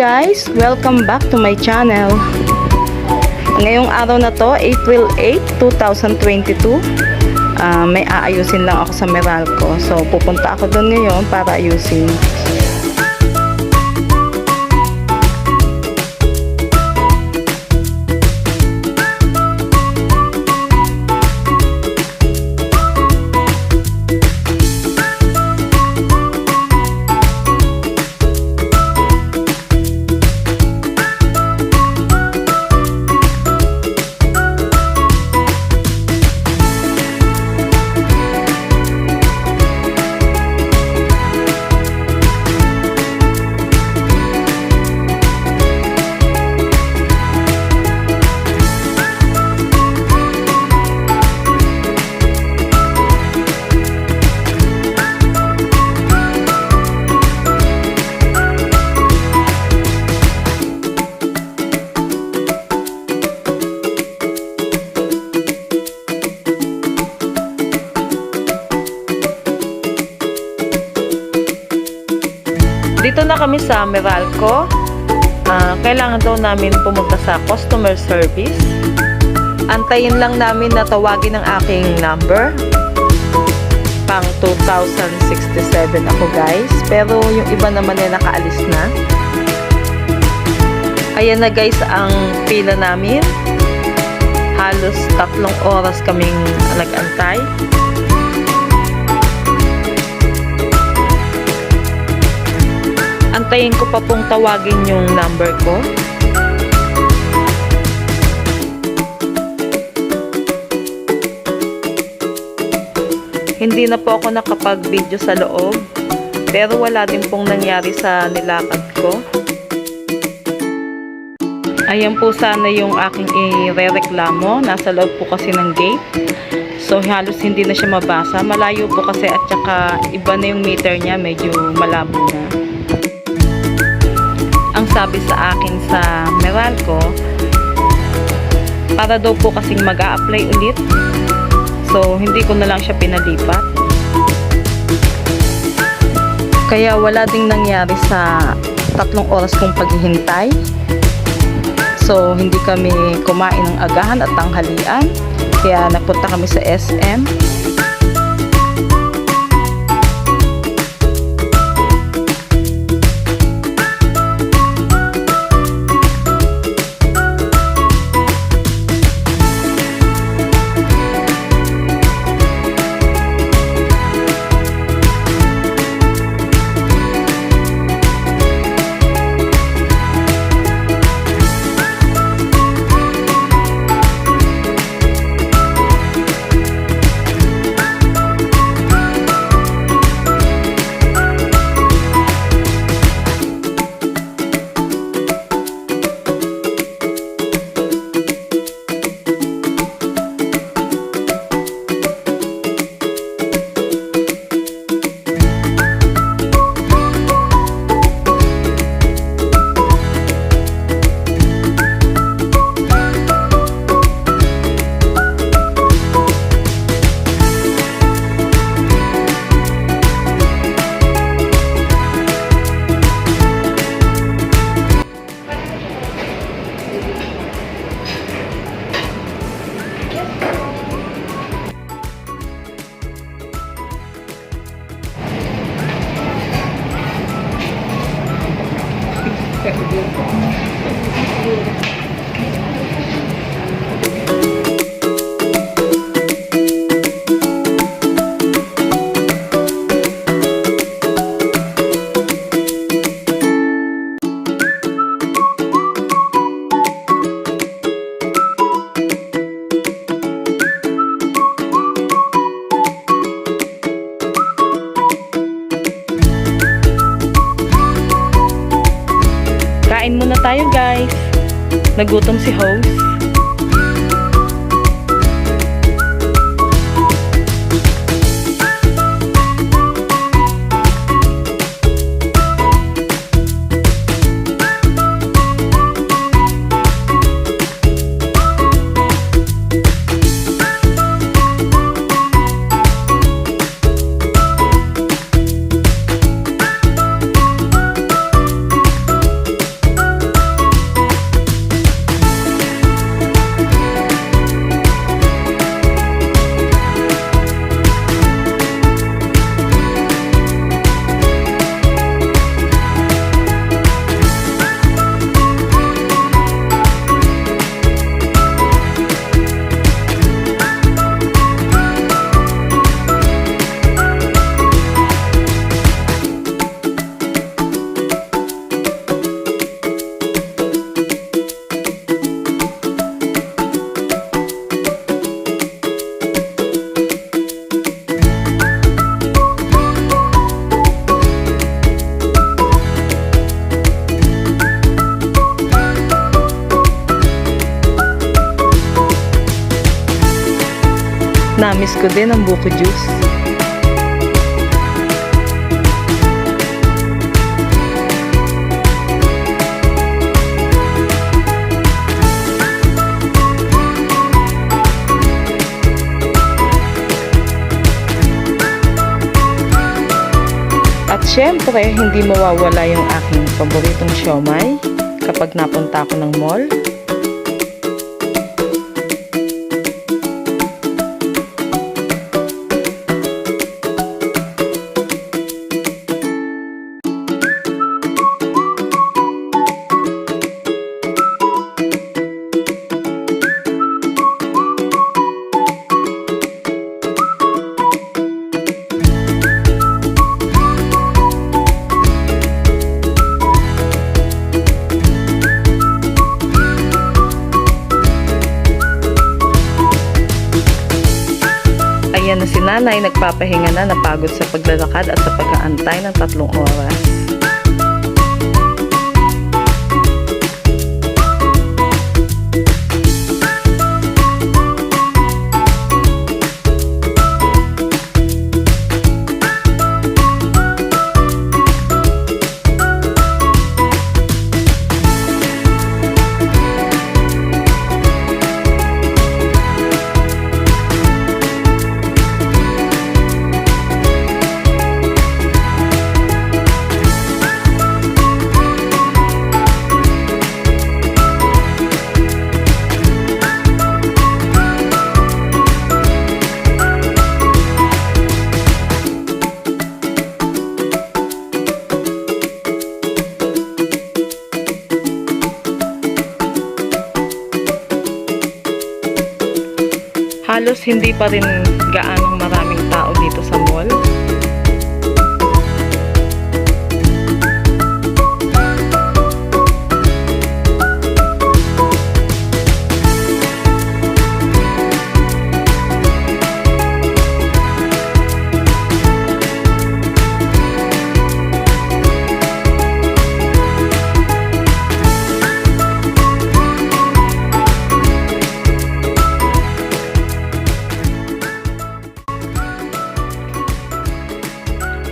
guys! Welcome back to my channel. Ngayong araw na to, April 8, 2022, may aayusin lang ako sa Meralco. So pupunta ako doon ngayon para ayusin. Dito na kami sa Meralco. Kailangan daw namin pumunta sa customer service. Antayin lang namin na tawagin ang aking number. Pang 2067 ako guys. Pero yung iba naman ay nakaalis na. Ayan na guys ang pila namin. Halos 3 oras kaming nag-antay. Antayin ko pa pong tawagin yung number ko. Hindi na po ako nakapag-video sa loob. Pero wala din pong nangyari sa nilakad ko. Ayan po sana yung aking irereklamo. Nasa loob po kasi ng gate. So halos hindi na siya mabasa. Malayo po kasi at saka iba na yung meter niya. Medyo malabo na. Ang sabi sa akin sa Meralco, para daw po kasing mag-a-apply ulit. So, hindi ko na lang siya pinalipat. Kaya wala ding nangyari sa 3 oras kong paghihintay. So, hindi kami kumain ng agahan at tanghalian. Kaya napunta kami sa SM. Kain muna tayo guys. Nagutom si host. Namiss ko din ang buko juice. At syempre, hindi mawawala yung aking paboritong siomai kapag napunta ako ng mall. Ayan na si nanay, nagpapahinga na, napagod sa paglalakad at sa pag-aantay ng 3 oras. Halos hindi pa rin gaanong maraming tao dito sa mall.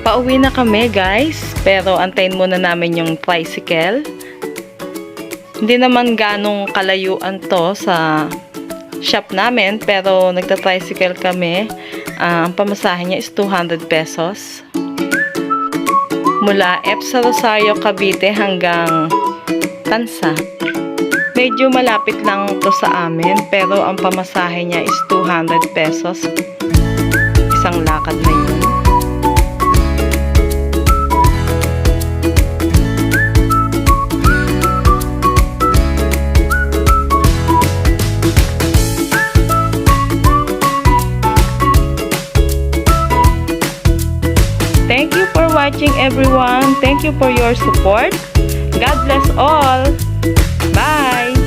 Pauwi na kami guys, pero antayin muna namin yung tricycle. Hindi naman ganong kalayuan to sa shop namin, pero nagta-tricycle kami. Ang pamasahe niya is 200 pesos. Mula EPSA Rosario, Cavite hanggang Tansa. Medyo malapit lang to sa amin, pero ang pamasahe niya is 200 pesos. Isang lakad na yun. Thank you for watching everyone. Thank you for your support. God bless all. Bye!